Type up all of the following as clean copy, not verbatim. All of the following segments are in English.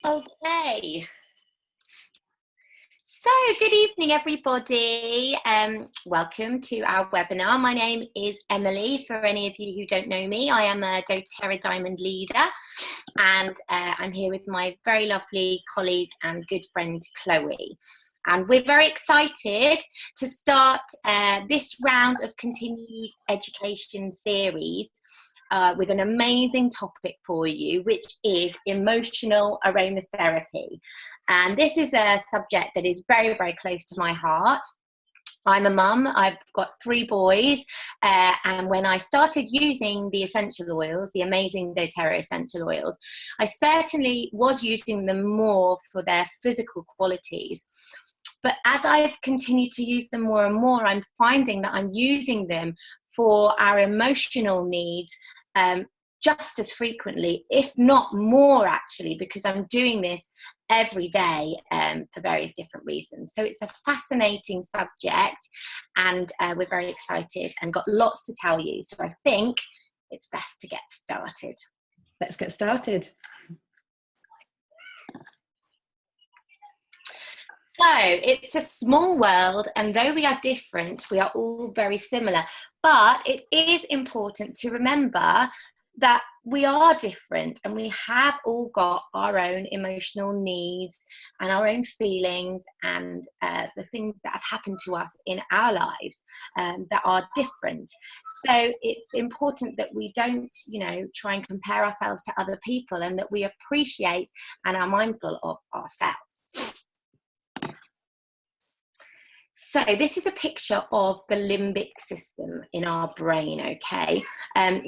Okay. So, good evening, everybody. Welcome to our webinar. My name is Emily. For any of you who don't know me, I am a doTERRA Diamond leader, and I'm here with my very lovely colleague and good friend, Chloe. And we're very excited to start this round of continued education series with an amazing topic for you, which is emotional aromatherapy. And this is a subject that is very, very close to my heart. I'm a mum, I've got 3 boys, and when I started using the essential oils, the amazing doTERRA essential oils, I certainly was using them more for their physical qualities. But as I've continued to use them more and more, I'm finding that I'm using them for our emotional needs just as frequently, if not more actually, because I'm doing this every day for various different reasons. So it's a fascinating subject, and we're very excited and got lots to tell you. So I think it's best to get started. Let's get started. So it's a small world, and though we are different, we are all very similar. But it is important to remember that we are different, and we have all got our own emotional needs and our own feelings, and the things that have happened to us in our lives that are different. So it's important that we don't, try and compare ourselves to other people, and that we appreciate and are mindful of ourselves. So this is a picture of the limbic system in our brain, okay?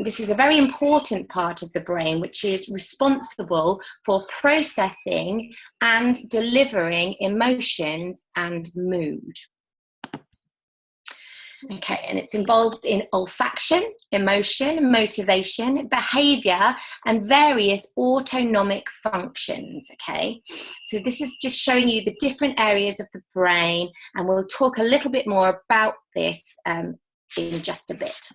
This is a very important part of the brain, which is responsible for processing and delivering emotions and mood. Okay, and it's involved in olfaction, emotion, motivation, behavior, and various autonomic functions, okay? So this is just showing you the different areas of the brain, and we'll talk a little bit more about this in just a bit.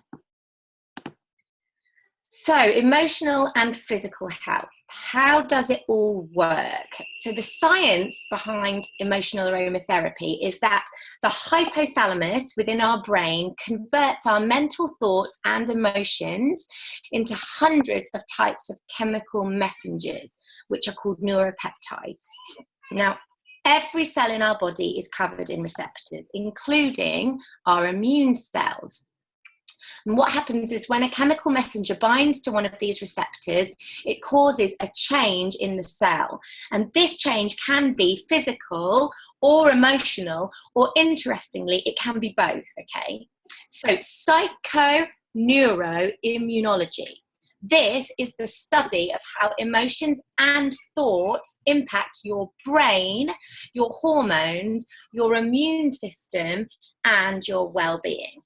So, emotional and physical health. How does it all work? So the science behind emotional aromatherapy is that the hypothalamus within our brain converts our mental thoughts and emotions into hundreds of types of chemical messengers, which are called neuropeptides. Now, every cell in our body is covered in receptors, including our immune cells. And what happens is when a chemical messenger binds to one of these receptors, it causes a change in the cell. And this change can be physical or emotional, or interestingly, it can be both, okay? So psychoneuroimmunology. This is the study of how emotions and thoughts impact your brain, your hormones, your immune system, and your well-being.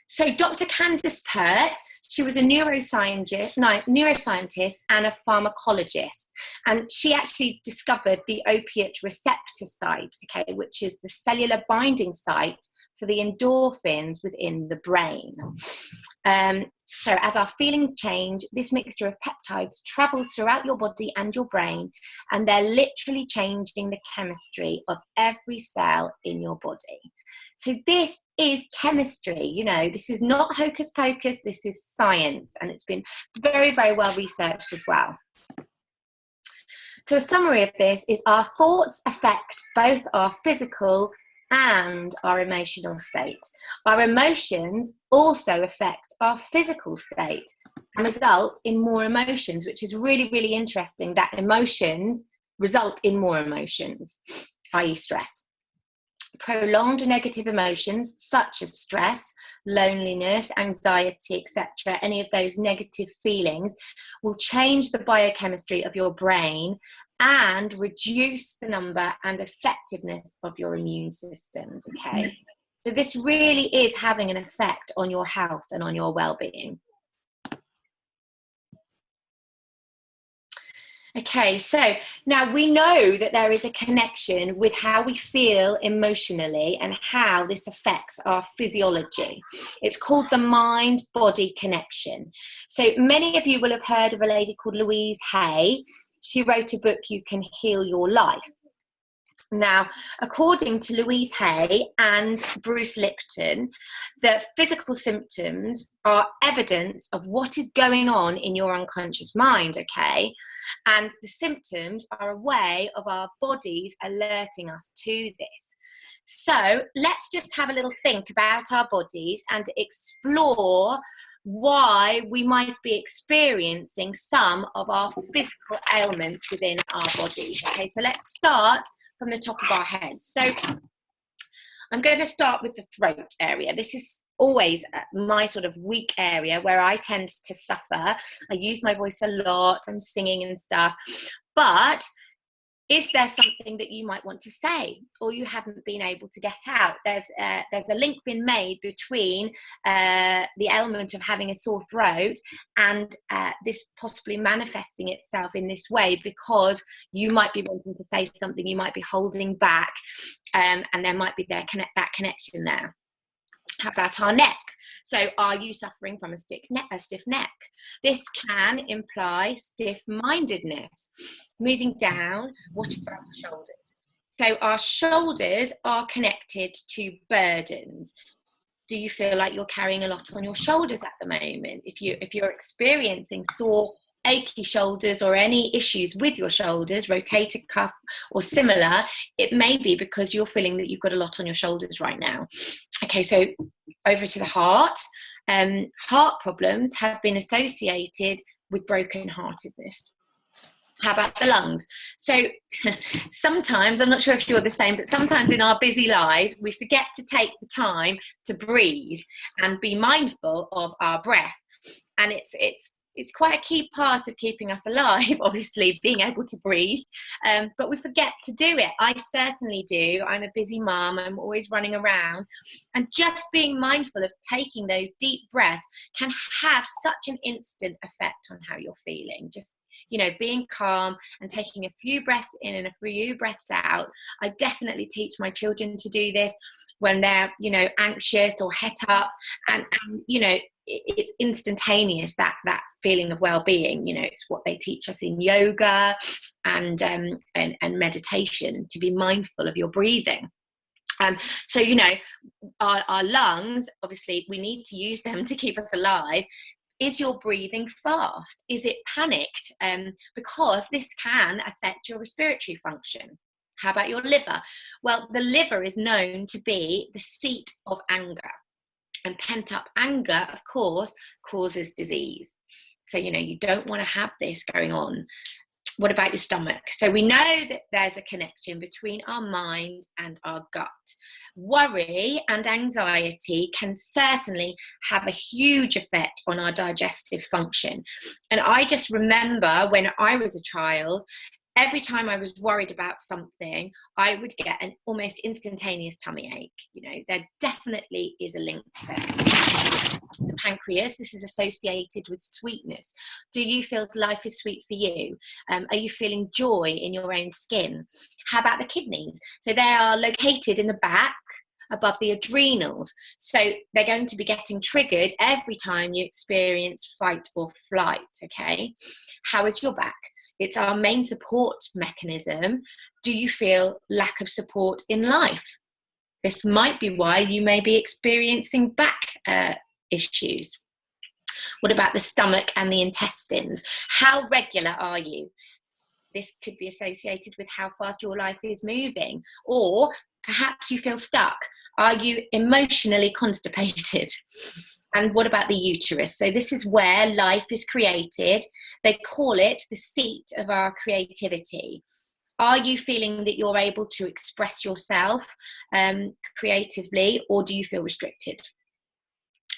So Dr. Candace Pert, she was a neuroscientist and a pharmacologist, and she actually discovered the opiate receptor site, okay, which is the cellular binding site for the endorphins within the brain. So as our feelings change, this mixture of peptides travels throughout your body and your brain, and they're literally changing the chemistry of every cell in your body. So this is chemistry, this is not hocus pocus, this is science, and it's been very, very well researched as well. So a summary of this is our thoughts affect both our physical and our emotional state. Our emotions also affect our physical state and result in more emotions, which is really, really interesting, that emotions result in more emotions, i.e. stress. Prolonged negative emotions such as stress, loneliness, anxiety, etc., any of those negative feelings will change the biochemistry of your brain and reduce the number and effectiveness of your immune systems, okay? So this really is having an effect on your health and on your well-being. Okay, so now we know that there is a connection with how we feel emotionally and how this affects our physiology. It's called the mind-body connection. So many of you will have heard of a lady called Louise Hay. She wrote a book, You Can Heal Your Life. Now, according to Louise Hay and Bruce Lipton, the physical symptoms are evidence of what is going on in your unconscious mind, okay? And the symptoms are a way of our bodies alerting us to this. So let's just have a little think about our bodies and explore why we might be experiencing some of our physical ailments within our bodies. Okay, so let's start from the top of our heads. So I'm going to start with the throat area. This is always my sort of weak area where I tend to suffer. I use my voice a lot, I'm singing and stuff, but is there something that you might want to say or you haven't been able to get out? There's a link been made between the element of having a sore throat and this possibly manifesting itself in this way, because you might be wanting to say something, you might be holding back, and there might be that connection there. How about our neck? So are you suffering from a stiff neck? This can imply stiff-mindedness. Moving down, what about our shoulders? So our shoulders are connected to burdens. Do you feel like you're carrying a lot on your shoulders at the moment? If you're experiencing sore, achy shoulders or any issues with your shoulders, rotator cuff or similar, it may be because you're feeling that you've got a lot on your shoulders right now. Okay, so over to the heart. Heart problems have been associated with brokenheartedness. How about the lungs? So sometimes, I'm not sure if you're the same, but sometimes in our busy lives, we forget to take the time to breathe and be mindful of our breath. And it's quite a key part of keeping us alive, obviously, being able to breathe, but we forget to do it. I certainly do. I'm a busy mum. I'm always running around, and just being mindful of taking those deep breaths can have such an instant effect on how you're feeling. Just being calm and taking a few breaths in and a few breaths out. I definitely teach my children to do this when they're, anxious or het up, and it's instantaneous, that feeling of well-being. It's what they teach us in yoga and meditation, to be mindful of your breathing. So our lungs, obviously we need to use them to keep us alive. Is your breathing fast? Is it panicked? Because this can affect your respiratory function. How about your liver? Well, the liver is known to be the seat of anger. And pent-up anger, of course, causes disease. So, you don't want to have this going on. What about your stomach? So we know that there's a connection between our mind and our gut. Worry and anxiety can certainly have a huge effect on our digestive function. And I just remember when I was a child, every time I was worried about something, I would get an almost instantaneous tummy ache. There definitely is a link there. The pancreas, this is associated with sweetness. Do you feel life is sweet for you? Are you feeling joy in your own skin? How about the kidneys? So they are located in the back above the adrenals. So they're going to be getting triggered every time you experience fight or flight, okay? How is your back? It's our main support mechanism. Do you feel lack of support in life? This might be why you may be experiencing back issues. What about the stomach and the intestines? How regular are you? This could be associated with how fast your life is moving, or perhaps you feel stuck. Are you emotionally constipated? And what about the uterus? So this is where life is created. They call it the seat of our creativity. Are you feeling that you're able to express yourself creatively, or do you feel restricted?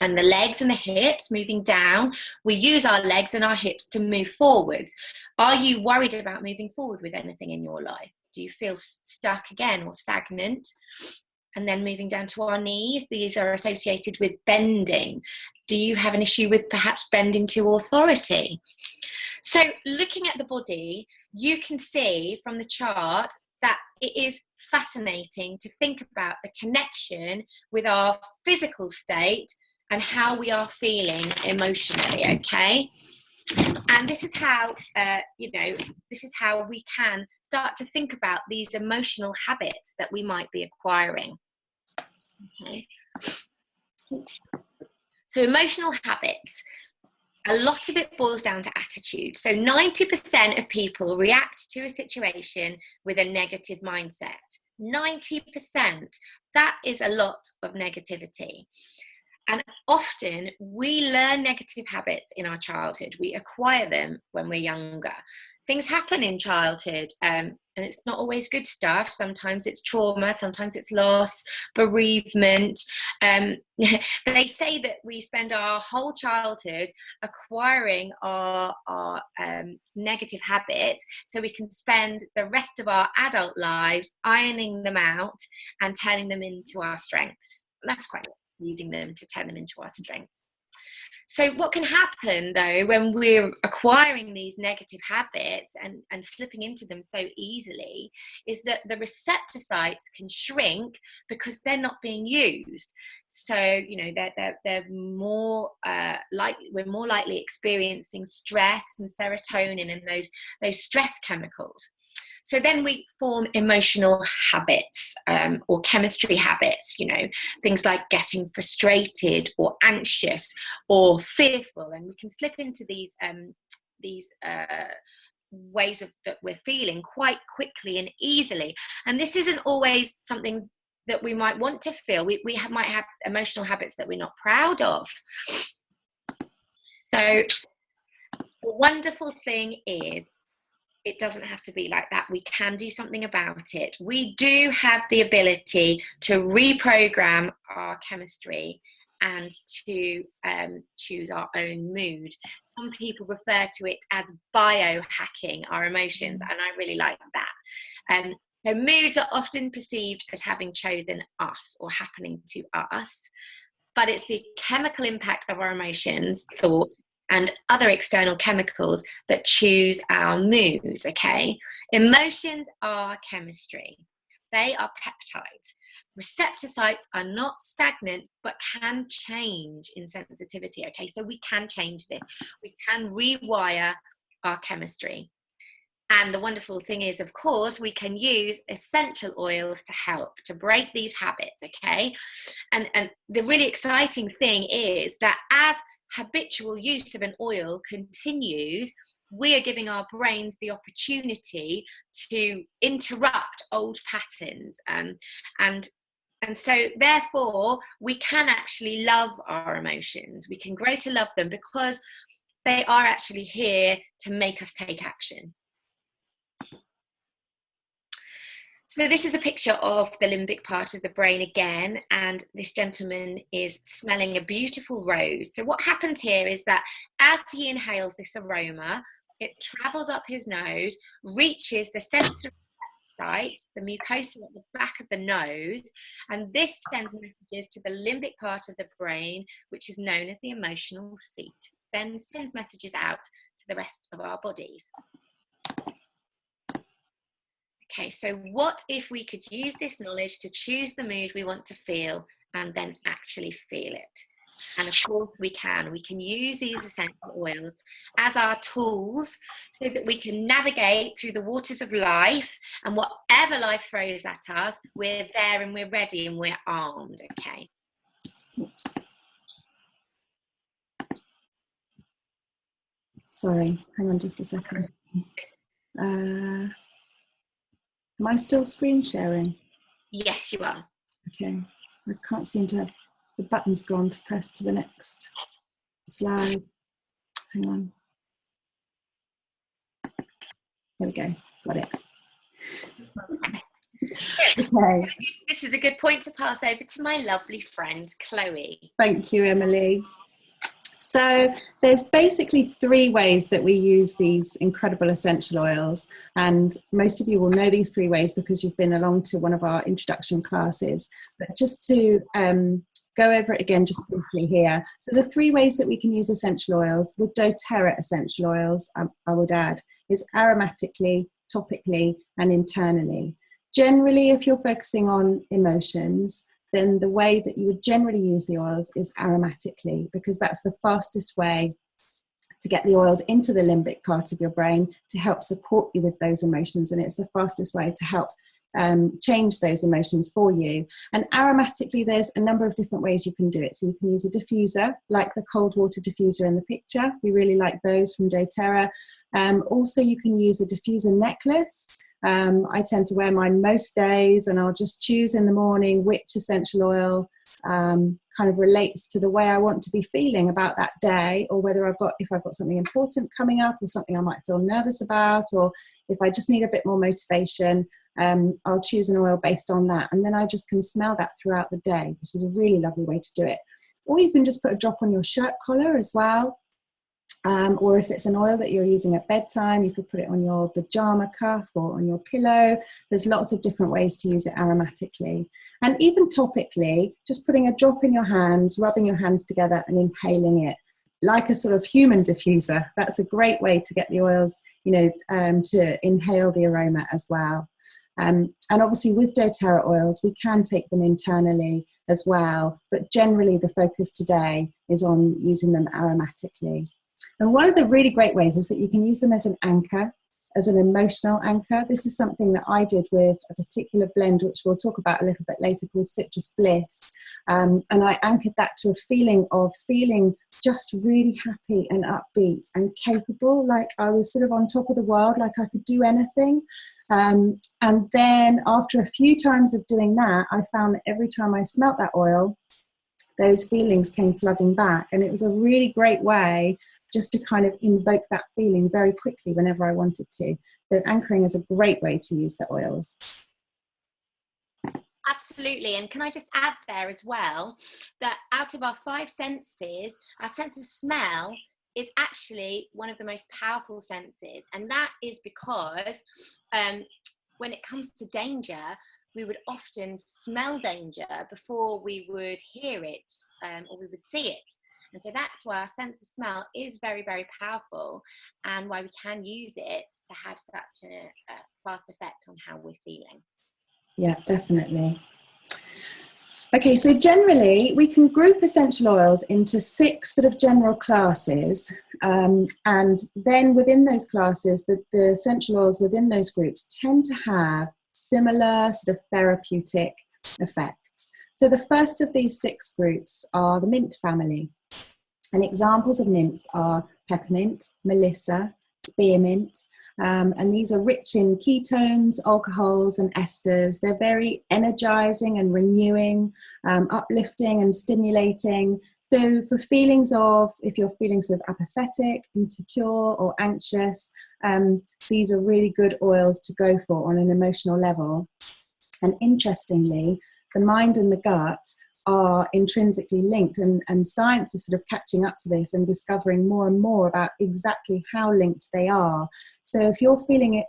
And the legs and the hips, moving down, we use our legs and our hips to move forwards. Are you worried about moving forward with anything in your life? Do you feel stuck again or stagnant? And then moving down to our knees, these are associated with bending. Do you have an issue with perhaps bending to authority? So looking at the body, you can see from the chart that it is fascinating to think about the connection with our physical state and how we are feeling emotionally, okay? And this is how, this is how we can start to think about these emotional habits that we might be acquiring. Okay. So emotional habits, a lot of it boils down to attitude. So 90% of people react to a situation with a negative mindset. 90%. That is a lot of negativity. And often we learn negative habits in our childhood. We acquire them when we're younger. Things happen in childhood, and it's not always good stuff. Sometimes it's trauma, sometimes it's loss, bereavement. They say that we spend our whole childhood acquiring our negative habits so we can spend the rest of our adult lives ironing them out and turning them into our strengths. That's quite using them to turn them into our strengths. So what can happen though when we're acquiring these negative habits and slipping into them so easily is that the receptor sites can shrink because they're not being used. So they're more we're more likely experiencing stress and serotonin and those stress chemicals. So then we form emotional habits or chemistry habits, things like getting frustrated or anxious or fearful. And we can slip into these ways of that we're feeling quite quickly and easily. And this isn't always something that we might want to feel. We might have emotional habits that we're not proud of. So the wonderful thing is, it doesn't have to be like that. We can do something about it. We do have the ability to reprogram our chemistry and to choose our own mood. Some people refer to it as biohacking our emotions, and I really like that. So moods are often perceived as having chosen us or happening to us, but it's the chemical impact of our emotions, thoughts, and other external chemicals that choose our moods, okay? Emotions are chemistry. They are peptides. Receptor sites are not stagnant, but can change in sensitivity, okay? So we can change this. We can rewire our chemistry. And the wonderful thing is, of course, we can use essential oils to help to break these habits, okay? And the really exciting thing is that as habitual use of an oil continues, we are giving our brains the opportunity to interrupt old patterns, and so therefore we can actually love our emotions. We can grow to love them because they are actually here to make us take action. So this is a picture of the limbic part of the brain again, and this gentleman is smelling a beautiful rose. So what happens here is that as he inhales this aroma, it travels up his nose, reaches the sensory sites, the mucosa at the back of the nose, and this sends messages to the limbic part of the brain, which is known as the emotional seat, then sends messages out to the rest of our bodies. Okay, so what if we could use this knowledge to choose the mood we want to feel and then actually feel it? And of course we can use these essential oils as our tools so that we can navigate through the waters of life, and whatever life throws at us, we're there and we're ready and we're armed, okay? Oops. Sorry, hang on just a second. Am I still screen sharing? Yes, you are. Okay, I can't seem to have the buttons gone to press to the next slide. Hang on. There we go, got it. Okay. This is a good point to pass over to my lovely friend, Chloe. Thank you, Emily. So there's basically 3 ways that we use these incredible essential oils, and most of you will know these 3 ways because you've been along to one of our introduction classes. But just to go over it again just briefly here. So the 3 ways that we can use essential oils with doTERRA essential oils, I would add, is aromatically, topically, and internally. Generally, if you're focusing on emotions, then the way that you would generally use the oils is aromatically, because that's the fastest way to get the oils into the limbic part of your brain to help support you with those emotions. And it's the fastest way to help change those emotions for you. And aromatically, there's a number of different ways you can do it. So you can use a diffuser, like the cold water diffuser in the picture. We really like those from doTERRA. Also, you can use a diffuser necklace. I tend to wear mine most days, and I'll just choose in the morning which essential oil kind of relates to the way I want to be feeling about that day, or whether if I've got something important coming up, or something I might feel nervous about, or if I just need a bit more motivation. I'll choose an oil based on that, and then I just can smell that throughout the day, which is a really lovely way to do it. Or you can just put a drop on your shirt collar as well, or if it's an oil that you're using at bedtime, you could put it on your pajama cuff or on your pillow. There's lots of different ways to use it aromatically. And even topically, just putting a drop in your hands, rubbing your hands together and inhaling it like a sort of human diffuser. That's a great way to get the oils, to inhale the aroma as well. And obviously with doTERRA oils, we can take them internally as well, but generally the focus today is on using them aromatically. And one of the really great ways is that you can use them as an anchor, as an emotional anchor. This is something that I did with a particular blend, which we'll talk about a little bit later, called Citrus Bliss. And I anchored that to a feeling of feeling just really happy and upbeat and capable, like I was sort of on top of the world, like I could do anything. And then after a few times of doing that, I found that every time I smelt that oil, those feelings came flooding back. And it was a really great way just to kind of invoke that feeling very quickly whenever I wanted to. So anchoring is a great way to use the oils. Absolutely. And can I just add there as well, that out of our 5 senses, our sense of smell is actually one of the most powerful senses. And that is because when it comes to danger, we would often smell danger before we would hear it or we would see it. And so that's why our sense of smell is very, very powerful, and why we can use it to have such a fast effect on how we're feeling. Yeah, definitely. Okay, so generally we can group essential oils into 6 sort of general classes, and then within those classes, the essential oils within those groups tend to have similar sort of therapeutic effects. So the first of these 6 groups are the mint family. And examples of mints are peppermint, melissa, spearmint, and these are rich in ketones, alcohols, and esters. They're very energizing and renewing, uplifting and stimulating. So for feelings of, if you're feeling sort of apathetic, insecure, or anxious, these are really good oils to go for on an emotional level. And interestingly, the mind and the gut are intrinsically linked, and science is sort of catching up to this and discovering more and more about exactly how linked they are. So if you're feeling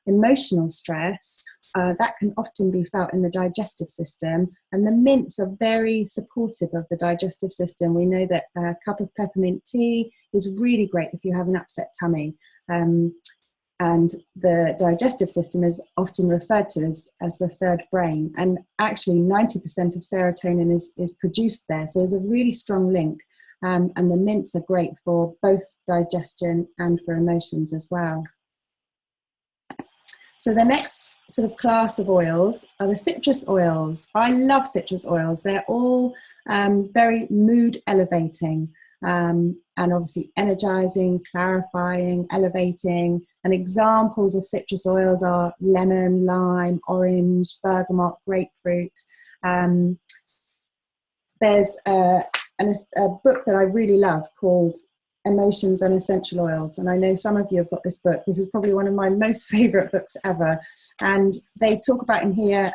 emotional stress, that can often be felt in the digestive system, and the mints are very supportive of the digestive system. We know that a cup of peppermint tea is really great if you have an upset tummy. And the digestive system is often referred to as the third brain. And actually 90% of serotonin is produced there. So there's a really strong link. And the mints are great for both digestion and for emotions as well. So the next sort of class of oils are the citrus oils. I love citrus oils. They're all very mood elevating. And obviously energizing, clarifying, elevating. And examples of citrus oils are lemon, lime, orange, bergamot, grapefruit. There's a book that I really love called Emotions and Essential Oils. And I know some of you have got this book. This is probably one of my most favorite books ever. And they talk about in here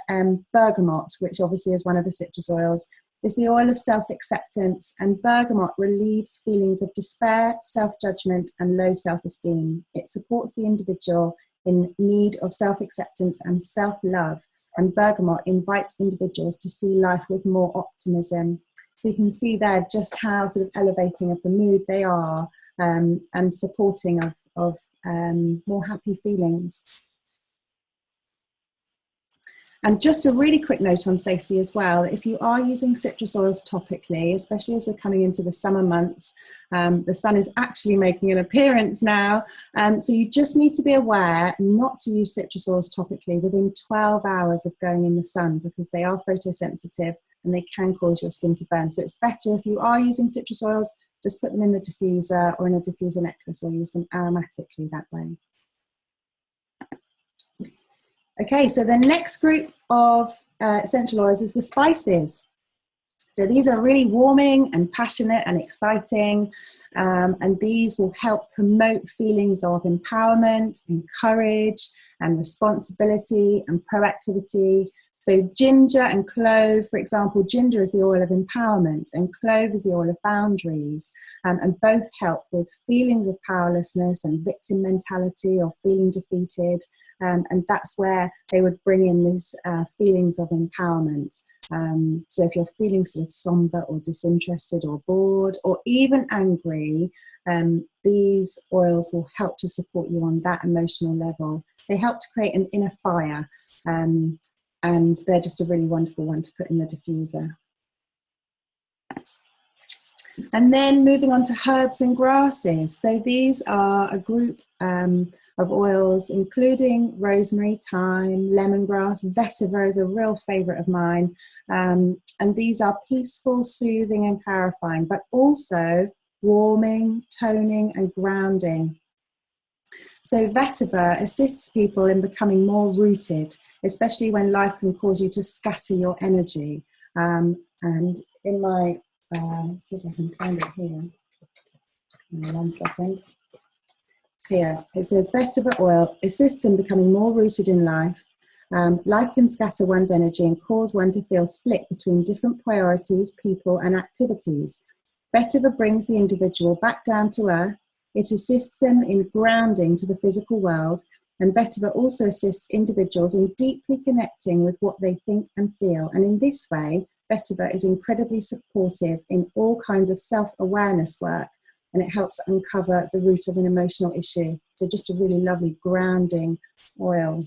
bergamot, which obviously is one of the citrus oils, is the oil of self-acceptance, and bergamot relieves feelings of despair, self-judgment, and low self-esteem. It supports the individual in need of self-acceptance and self-love, and bergamot invites individuals to see life with more optimism. So you can see there just how sort of elevating of the mood they are, and supporting of more happy feelings. And just a really quick note on safety as well. If you are using citrus oils topically, especially as we're coming into the summer months, the sun is actually making an appearance now. So you just need to be aware not to use citrus oils topically within 12 hours of going in the sun, because they are photosensitive and they can cause your skin to burn. So it's better if you are using citrus oils, just put them in the diffuser or in a diffuser necklace, or use them aromatically that way. Okay, so the next group of essential oils is the spices. So these are really warming and passionate and exciting, and these will help promote feelings of empowerment and courage and responsibility and proactivity. So ginger and clove, for example, ginger is the oil of empowerment and clove is the oil of boundaries, and both help with feelings of powerlessness and victim mentality or feeling defeated, and that's where they would bring in these feelings of empowerment. So if you're feeling sort of somber or disinterested or bored or even angry, these oils will help to support you on that emotional level. They help to create an inner fire, and they're just a really wonderful one to put in the diffuser. And then moving on to herbs and grasses. So these are a group of oils, including rosemary, thyme, lemongrass. Vetiver is a real favourite of mine. And these are peaceful, soothing and clarifying, but also warming, toning and grounding. So vetiver assists people in becoming more rooted, especially when life can cause you to scatter your energy. And in my, see if I can find it here. 1 second. Here, it says vetiver oil assists in becoming more rooted in life. Life can scatter one's energy and cause one to feel split between different priorities, people and activities. Vetiver brings the individual back down to earth. It assists them in grounding to the physical world, and vetiver also assists individuals in deeply connecting with what they think and feel. And in this way, vetiver is incredibly supportive in all kinds of self-awareness work, and it helps uncover the root of an emotional issue. So just a really lovely grounding oil.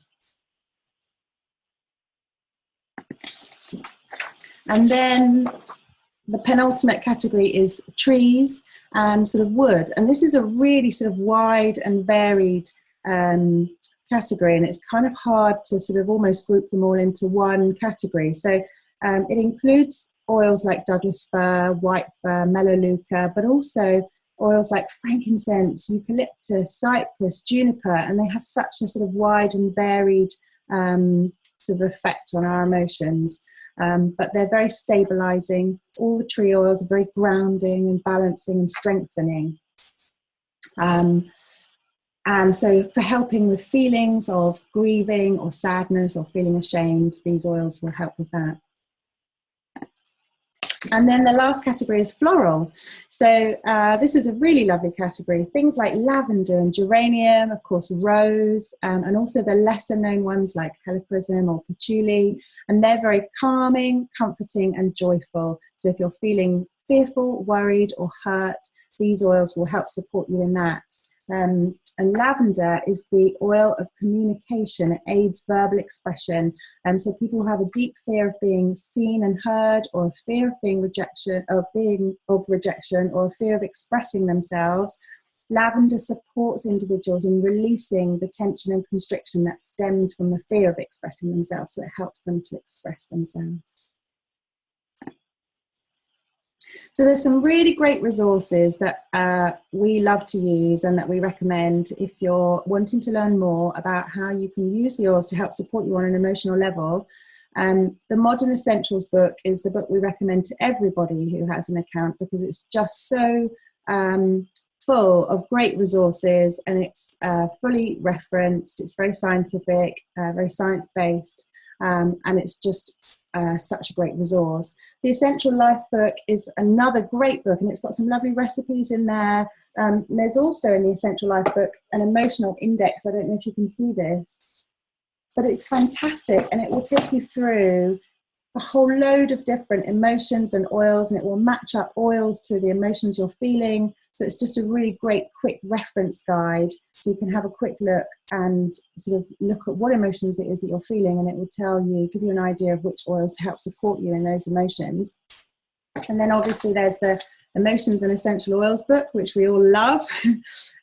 And then the penultimate category is trees and sort of wood. And this is a really sort of wide and varied category, and it's kind of hard to sort of almost group them all into one category. So it includes oils like Douglas fir, white fir, melaleuca, but also oils like frankincense, eucalyptus, cypress, juniper, and they have such a sort of wide and varied sort of effect on our emotions. But they're very stabilizing. All the tree oils are very grounding and balancing and strengthening. And so for helping with feelings of grieving or sadness or feeling ashamed, these oils will help with that. And then the last category is floral. So this is a really lovely category. Things like lavender and geranium, of course, rose, and also the lesser known ones like helichrysum or patchouli. And they're very calming, comforting and joyful. So if you're feeling fearful, worried or hurt, these oils will help support you in that. And lavender is the oil of communication. It aids verbal expression. So people who have a deep fear of being seen and heard, or a fear of being rejection, or a fear of expressing themselves, lavender supports individuals in releasing the tension and constriction that stems from the fear of expressing themselves. So it helps them to express themselves. So there's some really great resources that we love to use and that we recommend if you're wanting to learn more about how you can use the oils to help support you on an emotional level. The Modern Essentials book is the book we recommend to everybody who has an account, because it's just so full of great resources, and it's fully referenced, it's very scientific, very science-based, and it's just such a great resource. The Essential Life book is another great book, and it's got some lovely recipes in there. There's also in the Essential Life book an emotional index. I don't know if you can see this. but it's fantastic, and it will take you through a whole load of different emotions and oils, and it will match up oils to the emotions you're feeling. So it's just a really great quick reference guide, so you can have a quick look and sort of look at what emotions it is that you're feeling, and it will tell you, give you an idea of which oils to help support you in those emotions. And then obviously there's the Emotions and Essential Oils book, which we all love.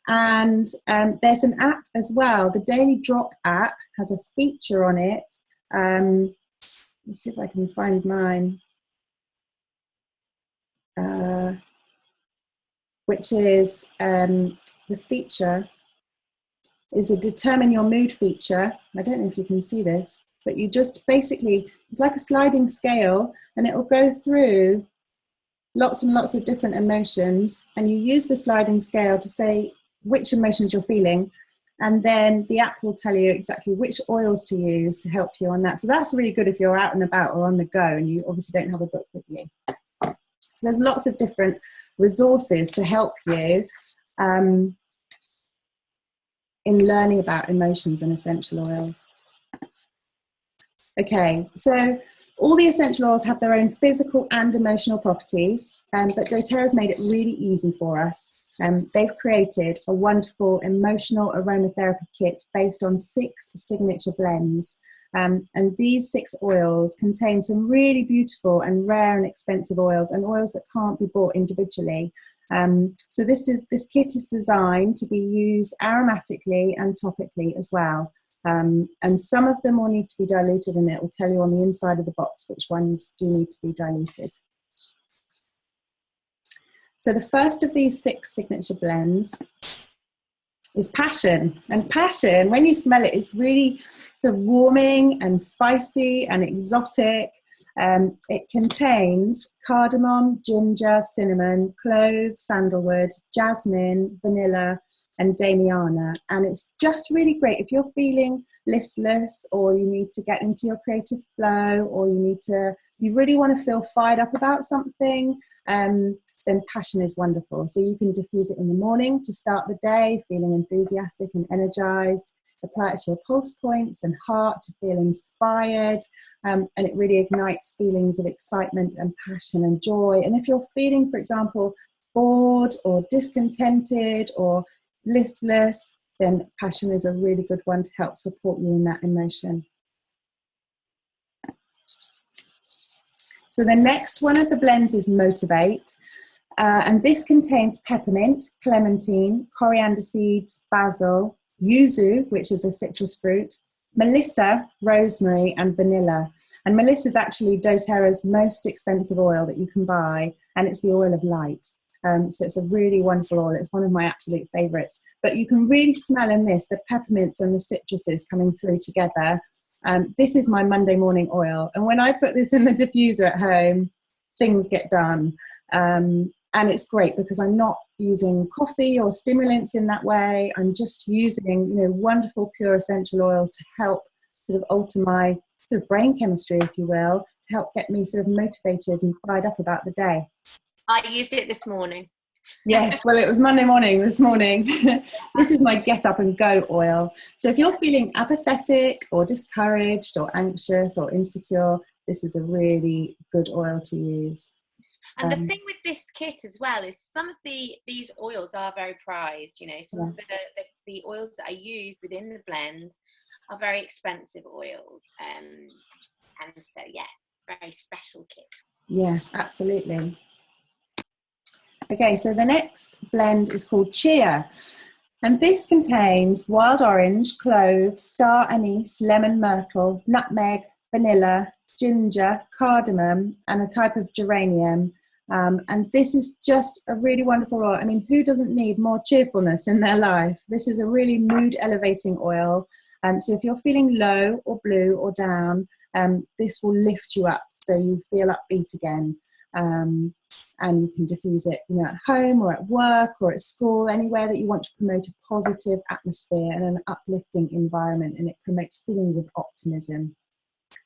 And there's an app as well. The Daily Drop app has a feature on it. Let's see if I can find mine. Which is the feature is a determine your mood feature. I don't know if you can see this, but you just basically, it's like a sliding scale, and it will go through lots and lots of different emotions, and you use the sliding scale to say which emotions you're feeling, and then the app will tell you exactly which oils to use to help you on that. So that's really good if you're out and about or on the go and you obviously don't have a book with you. So there's lots of different resources to help you in learning about emotions and essential oils. Okay, so all the essential oils have their own physical and emotional properties, but doTERRA's made it really easy for us. They've created a wonderful emotional aromatherapy kit based on 6 signature blends. And these 6 oils contain some really beautiful and rare and expensive oils, and oils that can't be bought individually. So this kit is designed to be used aromatically and topically as well. And some of them will need to be diluted, and it will tell you on the inside of the box which ones do need to be diluted. So the first of these 6 signature blends is Passion. And Passion, when you smell it, is really sort of warming and spicy and exotic. It contains cardamom, ginger, cinnamon, cloves, sandalwood, jasmine, vanilla, and damiana. And it's just really great if you're feeling listless, or you need to get into your creative flow, or you really want to feel fired up about something, then Passion is wonderful. So you can diffuse it in the morning to start the day feeling enthusiastic and energized. Apply it to your pulse points and heart to feel inspired, and it really ignites feelings of excitement and passion and joy. And if you're feeling, for example, bored or discontented or listless, then Passion is a really good one to help support you in that emotion. So the next one of the blends is Motivate, and this contains peppermint, clementine, coriander seeds, basil, yuzu, which is a citrus fruit, melissa, rosemary, and vanilla. And melissa is actually doTERRA's most expensive oil that you can buy, and it's the oil of light. So it's a really wonderful oil. It's one of my absolute favourites. But you can really smell in this the peppermints and the citruses coming through together. This is my Monday morning oil. And when I put this in the diffuser at home, things get done. And it's great because I'm not using coffee or stimulants in that way. I'm just using, wonderful pure essential oils to help sort of alter my sort of brain chemistry, if you will, to help get me sort of motivated and fired up about the day. I used it this morning. Yes, well, it was Monday morning this morning. This is my get up and go oil. So if you're feeling apathetic or discouraged or anxious or insecure, this is a really good oil to use. And the thing with this kit as well is some of these oils are very prized. Some of the oils that I use within the blends are very expensive oils. And so, very special kit. Yeah, absolutely. Okay, so the next blend is called Cheer. And this contains wild orange, clove, star anise, lemon myrtle, nutmeg, vanilla, ginger, cardamom, and a type of geranium. And this is just a really wonderful oil. I mean, who doesn't need more cheerfulness in their life? This is a really mood elevating oil. So if you're feeling low or blue or down, this will lift you up so you feel upbeat again. And you can diffuse it, at home or at work or at school, anywhere that you want to promote a positive atmosphere and an uplifting environment, and it promotes feelings of optimism.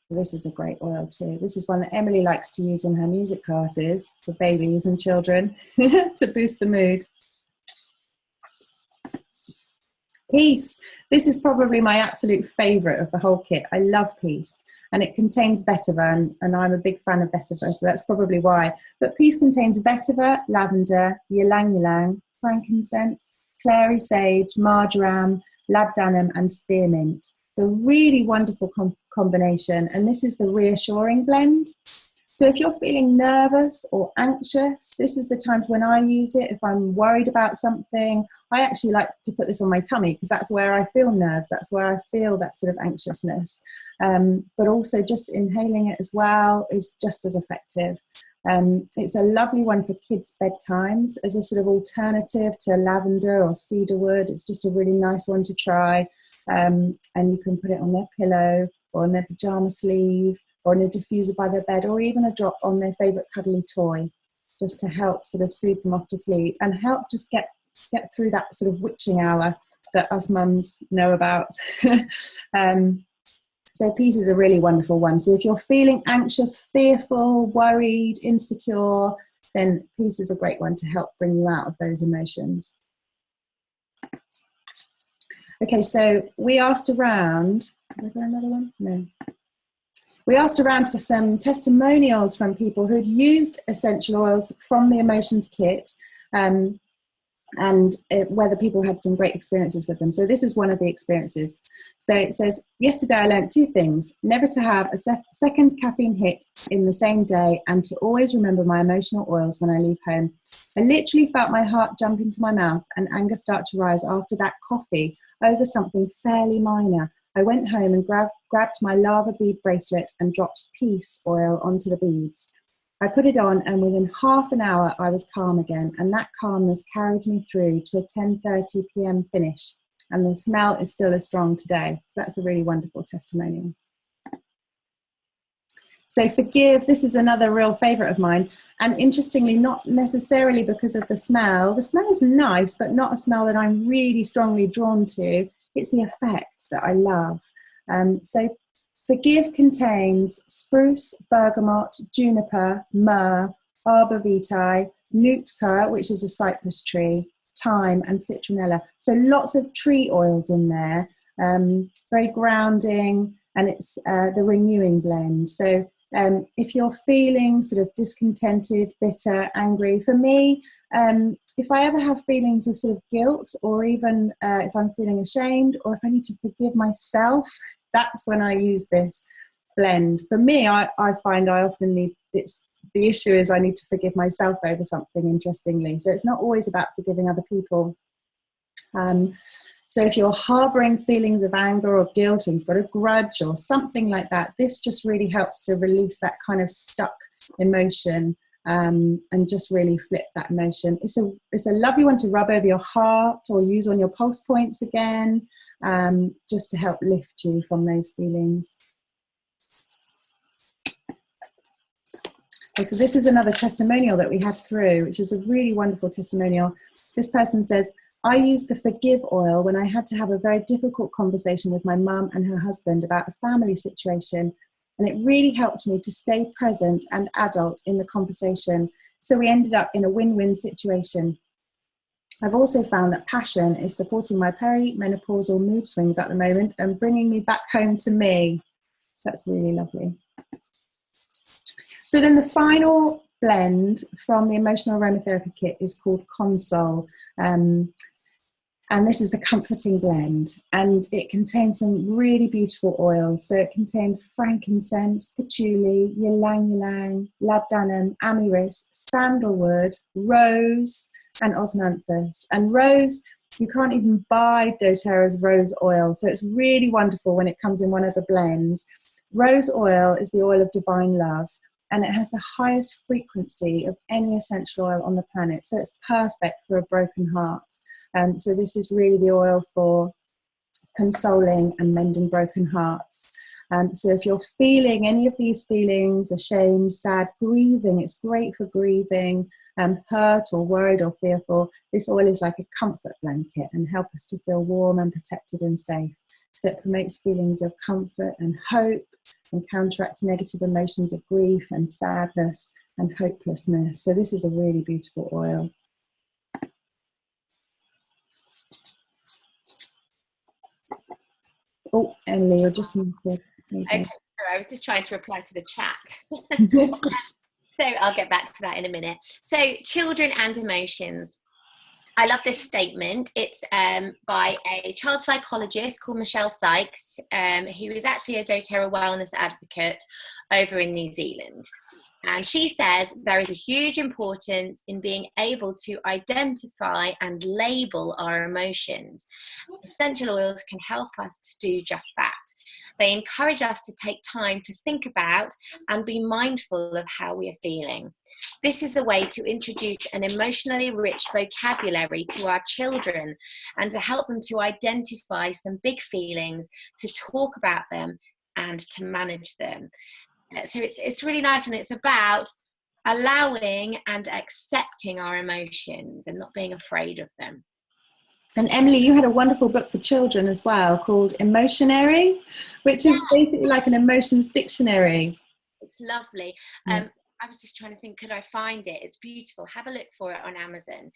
So this is a great oil too. This is one that Emily likes to use in her music classes for babies and children to boost the mood. Peace. This is probably my absolute favourite of the whole kit. I love Peace. And it contains vetiver, and I'm a big fan of vetiver, so that's probably why. But Peace contains vetiver, lavender, ylang ylang, frankincense, clary sage, marjoram, labdanum, and spearmint. It's a really wonderful combination, and this is the reassuring blend. So if you're feeling nervous or anxious, this is the times when I use it. If I'm worried about something, I actually like to put this on my tummy because that's where I feel nerves. That's where I feel that sort of anxiousness. But also just inhaling it as well is just as effective. It's a lovely one for kids' bedtimes as a sort of alternative to lavender or cedarwood. It's just a really nice one to try. And you can put it on their pillow or on their pyjama sleeve, or in a diffuser by their bed, or even a drop on their favourite cuddly toy, just to help sort of soothe them off to sleep and help just get through that sort of witching hour that us mums know about. So Peace is a really wonderful one. So if you're feeling anxious, fearful, worried, insecure, then Peace is a great one to help bring you out of those emotions. Okay, so we asked around, have I got another one? No. We asked around for some testimonials from people who'd used essential oils from the Emotions Kit, and whether people had some great experiences with them. So this is one of the experiences. So it says, yesterday I learned 2 things: never to have a second caffeine hit in the same day, and to always remember my emotional oils when I leave home. I literally felt my heart jump into my mouth and anger start to rise after that coffee over something fairly minor. I went home and grabbed my lava bead bracelet and dropped Peace oil onto the beads. I put it on, and within half an hour I was calm again, and that calmness carried me through to a 10:30 p.m. finish, and the smell is still as strong today. So that's a really wonderful testimonial. So Forgive, this is another real favourite of mine, and interestingly, not necessarily because of the smell. The smell is nice, but not a smell that I'm really strongly drawn to. It's the effect that I love. So Forgive contains spruce, bergamot, juniper, myrrh, arbor vitae, nootka, which is a cypress tree, thyme, and citronella. So lots of tree oils in there, very grounding, and it's the renewing blend. So if you're feeling sort of discontented, bitter, angry, for me, if I ever have feelings of sort of guilt, or even if I'm feeling ashamed, or if I need to forgive myself, that's when I use this blend. For me, I find I often need, the issue is I need to forgive myself over something, interestingly. So it's not always about forgiving other people. So if you're harbouring feelings of anger or guilt, and you've got a grudge or something like that, this just really helps to release that kind of stuck emotion, and just really flip that emotion. It's a lovely one to rub over your heart or use on your pulse points again, just to help lift you from those feelings. Okay, so this is another testimonial that we had through, which is a really wonderful testimonial. This person says, I used the Forgive oil when I had to have a very difficult conversation with my mum and her husband about a family situation, and it really helped me to stay present and adult in the conversation. So we ended up in a win-win situation. I've also found that passion is supporting my perimenopausal mood swings at the moment and bringing me back home to me. That's really lovely. So then the final blend from the Emotional Aromatherapy Kit is called Console. And this is the comforting blend, and it contains some really beautiful oils. So it contains frankincense, patchouli, ylang ylang, labdanum, amyris, sandalwood, rose, and osmanthus. And rose, you can't even buy doTERRA's rose oil, so it's really wonderful when it comes in one of the blends. Rose oil is the oil of divine love, and it has the highest frequency of any essential oil on the planet, so it's perfect for a broken heart. So this is really the oil for consoling and mending broken hearts. So if you're feeling any of these feelings, ashamed, sad, grieving, it's great for grieving, hurt or worried or fearful. This oil is like a comfort blanket and help us to feel warm and protected and safe. So it promotes feelings of comfort and hope, and counteracts negative emotions of grief and sadness and hopelessness. So this is a really beautiful oil. Oh, Emily, you're just muted. Okay, sorry, I was just trying to reply to the chat. So I'll get back to that in a minute. So children and emotions. I love this statement. It's by a child psychologist called Michelle Sykes, who is actually a doTERRA wellness advocate over in New Zealand. And she says there is a huge importance in being able to identify and label our emotions. Essential oils can help us to do just that. They encourage us to take time to think about and be mindful of how we are feeling. This is a way to introduce an emotionally rich vocabulary to our children and to help them to identify some big feelings, to talk about them, and to manage them. So it's really nice, and it's about allowing and accepting our emotions and not being afraid of them. And Emily, you had a wonderful book for children as well called Emotionary, which is basically like an emotions dictionary. It's lovely. Yeah. I was just trying to think, could I find it? It's beautiful. Have a look for it on Amazon.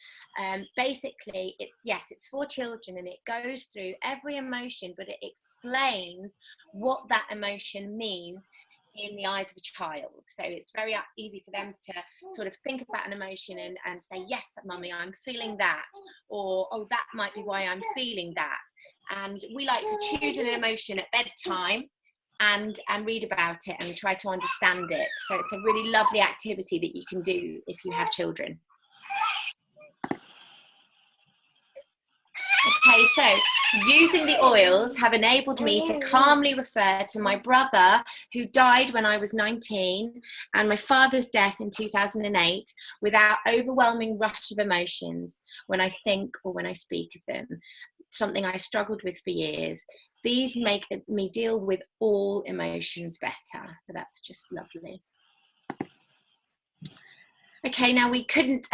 Basically, it's for children, and it goes through every emotion, but it explains what that emotion means in the eyes of a child. So it's very easy for them to sort of think about an emotion and say, yes, mummy, I'm feeling that, or oh, that might be why I'm feeling that. And we like to choose an emotion at bedtime and read about it and try to understand it. So it's a really lovely activity that you can do if you have children. Okay, so using the oils have enabled me to calmly refer to my brother who died when I was 19 and my father's death in 2008 without overwhelming rush of emotions when I think or when I speak of them, something I struggled with for years. These make me deal with all emotions better. So that's just lovely. Okay, now we couldn't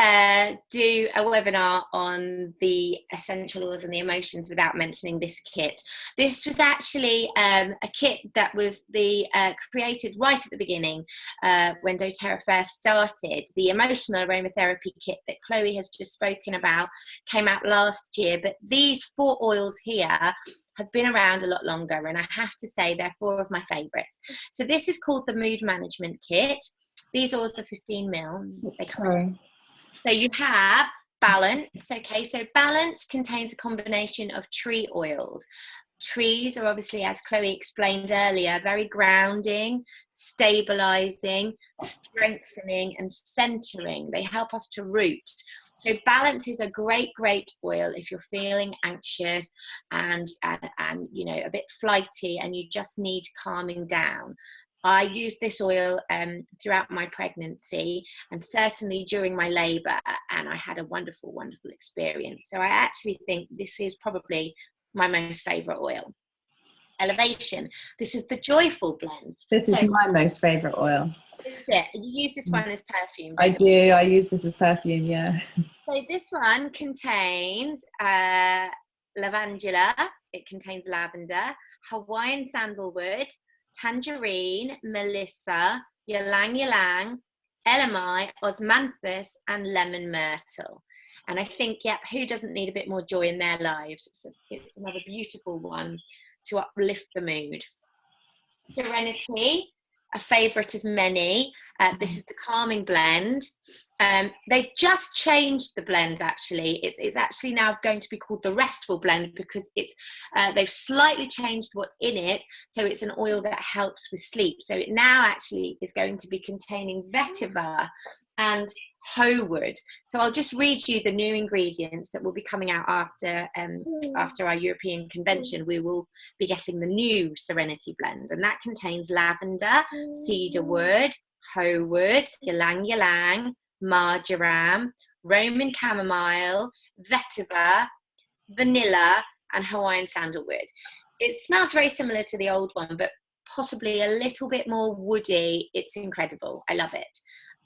do a webinar on the essential oils and the emotions without mentioning this kit. This was actually a kit that was created right at the beginning when doTERRA first started. The emotional aromatherapy kit that Chloe has just spoken about came out last year, but these 4 oils here have been around a lot longer, and I have to say they're 4 of my favourites. So this is called the Mood Management Kit. These oils are 15 mil. Sorry. So you have Balance. Okay, so Balance contains a combination of tree oils. Trees are obviously, as Chloe explained earlier, very grounding, stabilizing, strengthening, and centering. They help us to root. So Balance is a great oil if you're feeling anxious and you know, a bit flighty and you just need calming down. I used this oil throughout my pregnancy and certainly during my labour, and I had a wonderful experience. So I actually think this is probably my most favourite oil. Elevation. This is the joyful blend. This is my most favourite oil. Is it? You use this one as perfume? I do. I use this as perfume, yeah. So this one contains lavandula. It contains lavender, Hawaiian sandalwood, tangerine, melissa, ylang ylang, elemi, osmanthus, and lemon myrtle. And I think, who doesn't need a bit more joy in their lives? It's another beautiful one to uplift the mood. Serenity, a favourite of many. This is the calming blend. They've just changed the blend, actually. It's actually now going to be called the restful blend because they've slightly changed what's in it. So it's an oil that helps with sleep. So it now actually is going to be containing vetiver and Howood. So I'll just read you the new ingredients that will be coming out after our European convention. We will be getting the new Serenity blend, and that contains lavender, cedarwood, Howood, ylang ylang, marjoram, Roman chamomile, vetiver, vanilla, and Hawaiian sandalwood. It smells very similar to the old one, but possibly a little bit more woody. It's incredible. I love it.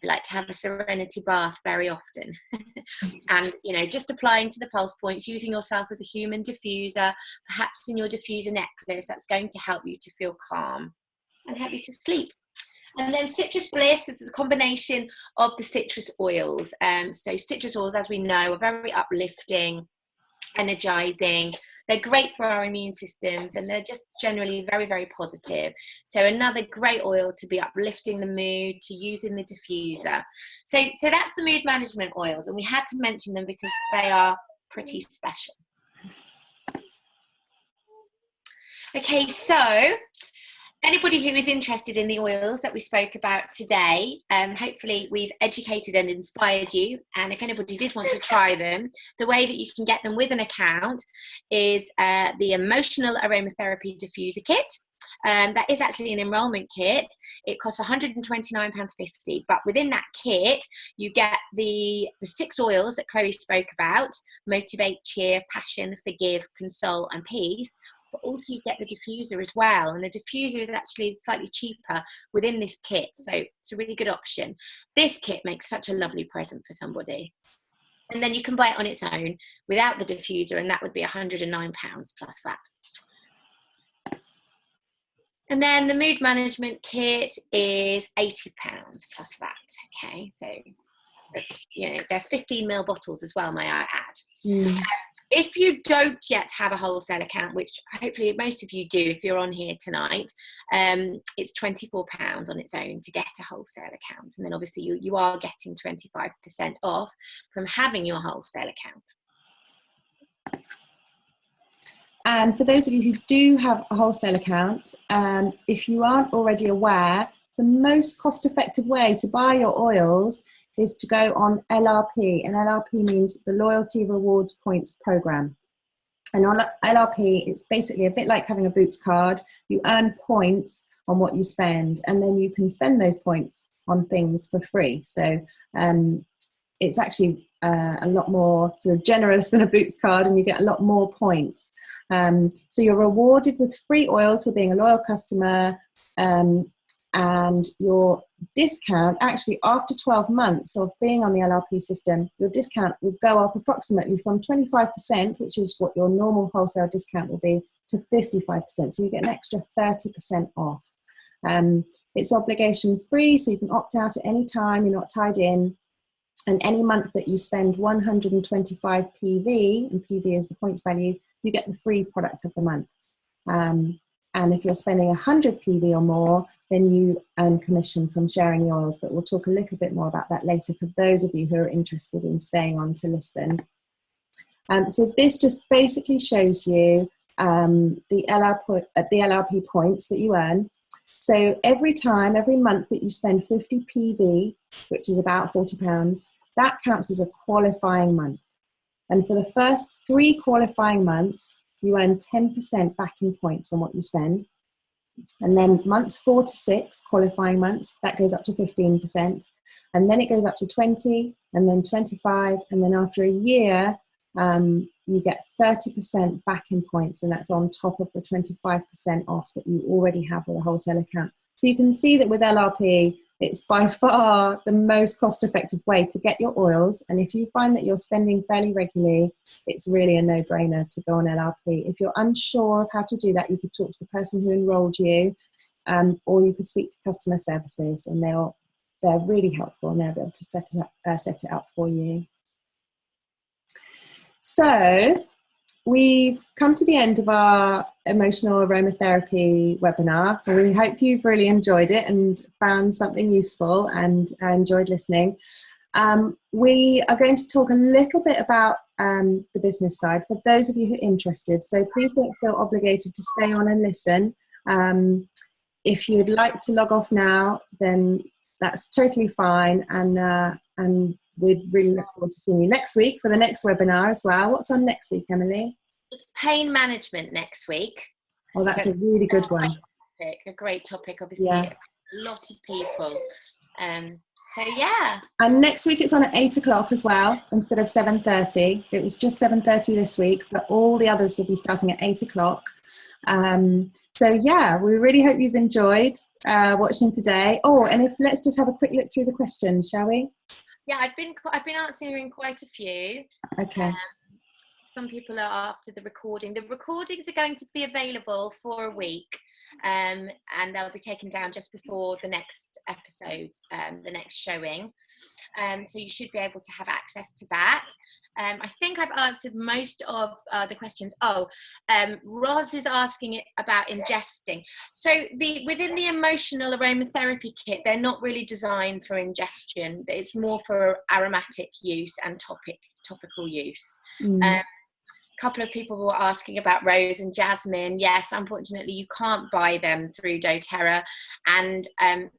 I like to have a Serenity bath very often. And, you know, just applying to the pulse points, using yourself as a human diffuser, perhaps in your diffuser necklace, that's going to help you to feel calm and help you to sleep. And then Citrus Bliss is a combination of the citrus oils. So citrus oils, as we know, are very uplifting, energizing, They're great for our immune systems, and they're just generally very, very positive. So another great oil to be uplifting the mood, to use in the diffuser. So that's the mood management oils, and we had to mention them because they are pretty special. Okay, so anybody who is interested in the oils that we spoke about today, hopefully we've educated and inspired you. And if anybody did want to try them, the way that you can get them with an account is the Emotional Aromatherapy Diffuser Kit. That is actually an enrolment kit. It costs £129.50, but within that kit you get the 6 oils that Chloe spoke about: Motivate, Cheer, Passion, Forgive, Console and Peace. But also you get the diffuser as well, and the diffuser is actually slightly cheaper within this kit, so it's a really good option. This kit makes such a lovely present for somebody, and then you can buy it on its own without the diffuser, and that would be £109 plus VAT. And then the mood management kit is £80 plus VAT. Okay, so it's, you know, they're 15ml bottles as well, may I add. If you don't yet have a wholesale account, which hopefully most of you do if you're on here tonight, it's £24 on its own to get a wholesale account. And then obviously you are getting 25% off from having your wholesale account. And for those of you who do have a wholesale account, if you aren't already aware, the most cost-effective way to buy your oils is to go on LRP, and LRP means the Loyalty Rewards Points Program. And on LRP, it's basically a bit like having a Boots card. You earn points on what you spend, and then you can spend those points on things for free. So it's actually a lot more sort of generous than a Boots card, and you get a lot more points. So you're rewarded with free oils for being a loyal customer, and your discount, actually after 12 months of being on the LRP system, your discount will go up approximately from 25%, which is what your normal wholesale discount will be, to 55%. So you get an extra 30% off. It's obligation free, so you can opt out at any time, you're not tied in. And any month that you spend 125 PV, and PV is the points value, you get the free product of the month. And if you're spending 100 PV or more, then you earn commission from sharing the oils. But we'll talk a little bit more about that later for those of you who are interested in staying on to listen. So this just basically shows you the LRP points that you earn. So every month that you spend 50 PV, which is about £40, that counts as a qualifying month. And for the first 3 qualifying months, you earn 10% back in points on what you spend. And then months 4 to 6, qualifying months, that goes up to 15%. And then it goes up to 20, and then 25. And then after a year, you get 30% back in points. And that's on top of the 25% off that you already have with a wholesale account. So you can see that with LRP, it's by far the most cost-effective way to get your oils. And if you find that you're spending fairly regularly, it's really a no-brainer to go on LRP. If you're unsure of how to do that, you could talk to the person who enrolled you, or you could speak to customer services, and they're really helpful, and they'll be able to set it up for you. So we've come to the end of our emotional aromatherapy webinar. We hope you've really enjoyed it and found something useful and enjoyed listening. We are going to talk a little bit about the business side for those of you who are interested. So please don't feel obligated to stay on and listen. If you'd like to log off now, then that's totally fine. And we'd really look forward to seeing you next week for the next webinar as well. What's on next week, Emily? It's pain management next week. Oh, that's a really good one. A great topic, obviously. Yeah. A lot of people. So yeah. And next week it's on at 8 o'clock as well, instead of 7:30. It was just 7:30 this week, but all the others will be starting at 8 o'clock. So yeah, we really hope you've enjoyed watching today. Oh, and let's just have a quick look through the questions, shall we? Yeah, I've been answering quite a few. Okay. Some people are after the recording. The recordings are going to be available for a week, and they'll be taken down just before the next episode, the next showing. So you should be able to have access to that. I think I've answered most of the questions. Roz is asking about ingesting. So within the emotional aromatherapy kit, they're not really designed for ingestion. It's more for aromatic use and topical use. Couple of people were asking about rose and jasmine. Yes, unfortunately you can't buy them through doTERRA, and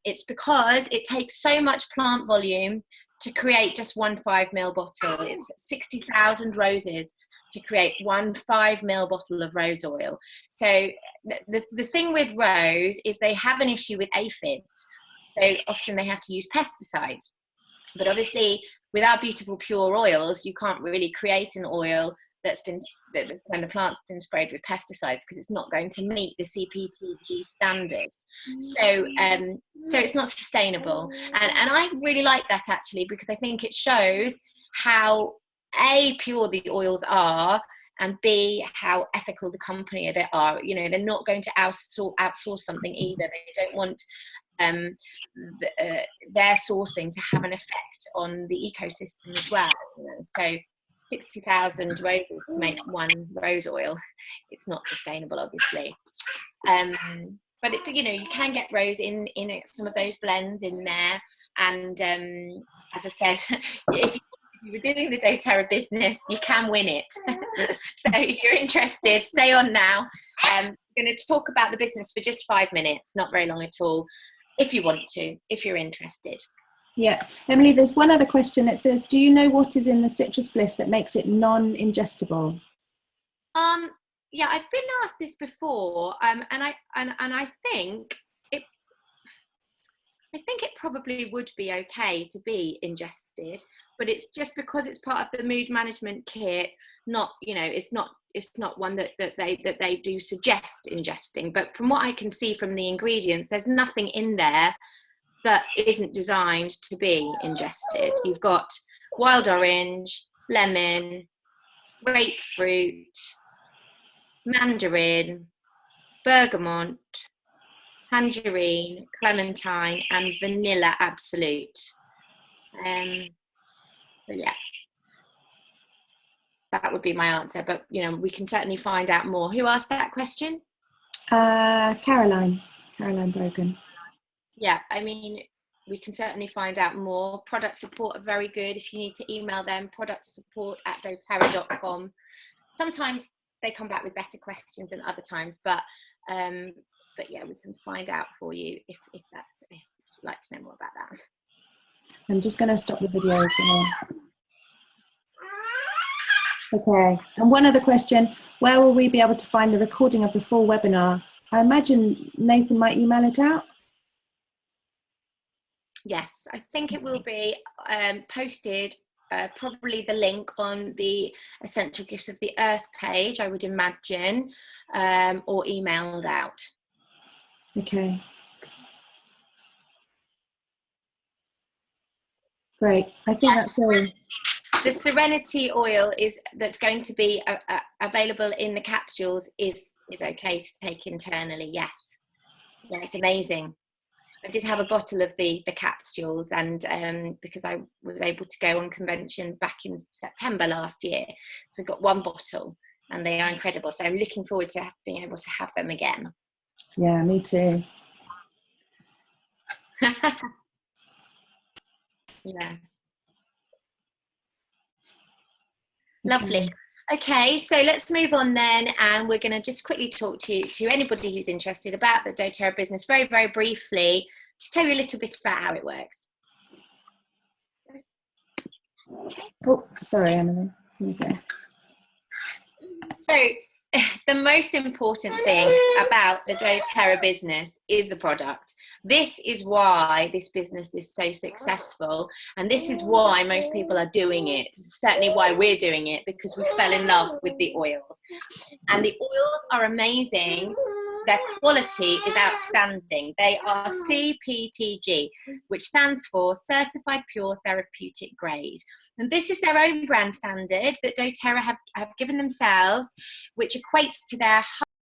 it's because it takes so much plant volume to create just one 5 ml bottle. It's 60,000 roses to create one 5 ml bottle of rose oil. So the thing with rose is they have an issue with aphids, so often they have to use pesticides. But obviously with our beautiful pure oils, you can't really create an oil when the plant's been sprayed with pesticides, because it's not going to meet the CPTG standard. So it's not sustainable. And I really like that, actually, because I think it shows how A, pure the oils are, and B, how ethical the company they are. You know, they're not going to outsource something either. They don't want their sourcing to have an effect on the ecosystem as well. You know? So 60,000 roses to make one rose oil, it's not sustainable, obviously. But it, you know, you can get rose in some of those blends in there. And as I said, if you were doing the doTERRA business, you can win it. So if you're interested, stay on now. I'm going to talk about the business for just 5 minutes, not very long at all, if you want to, if you're interested. Yeah, Emily, there's one other question. It says, do you know what is in the citrus bliss that makes it non-ingestible? Yeah, I've been asked this before, and I think it probably would be okay to be ingested, but it's just because it's part of the mood management kit. Not, you know, it's not one that they do suggest ingesting. But from what I can see from the ingredients, there's nothing in there that isn't designed to be ingested. You've got wild orange, lemon, grapefruit, mandarin, bergamot, tangerine, clementine, and vanilla absolute. So yeah, that would be my answer. But you know, we can certainly find out more. Who asked that question? Caroline Brogan. Yeah, I mean, we can certainly find out more. Product support are very good. If you need to email them, productsupport@doterra.com. Sometimes they come back with better questions than other times, but yeah, we can find out for you if you'd like to know more about that. I'm just going to stop the video as well. Okay, and one other question, where will we be able to find the recording of the full webinar? I imagine Nathan might email it out. Yes, I think it will be posted, probably the link on the Essential Gifts of the Earth page, I would imagine, or emailed out. Okay. Great. I think that's all. The Serenity oil that's going to be available in the capsules is okay to take internally. Yes, yeah, it's amazing. I did have a bottle of the capsules, and because I was able to go on convention back in September last year, so we got one bottle, and they are incredible. So I'm looking forward to being able to have them again. Yeah, me too. Yeah. Lovely. Okay, so let's move on then, and we're going to just quickly talk to anybody who's interested about the doTERRA business very, very briefly. Just tell you a little bit about how it works. Oh, sorry, Emily. Here we go. So the most important thing about the doTERRA business is the product. This is why this business is so successful, and this is why most people are doing it. Certainly why we're doing it, because we fell in love with the oils. And the oils are amazing. Their quality is outstanding. They are CPTG, which stands for Certified Pure Therapeutic Grade. And this is their own brand standard that doTERRA have given themselves, which equates to their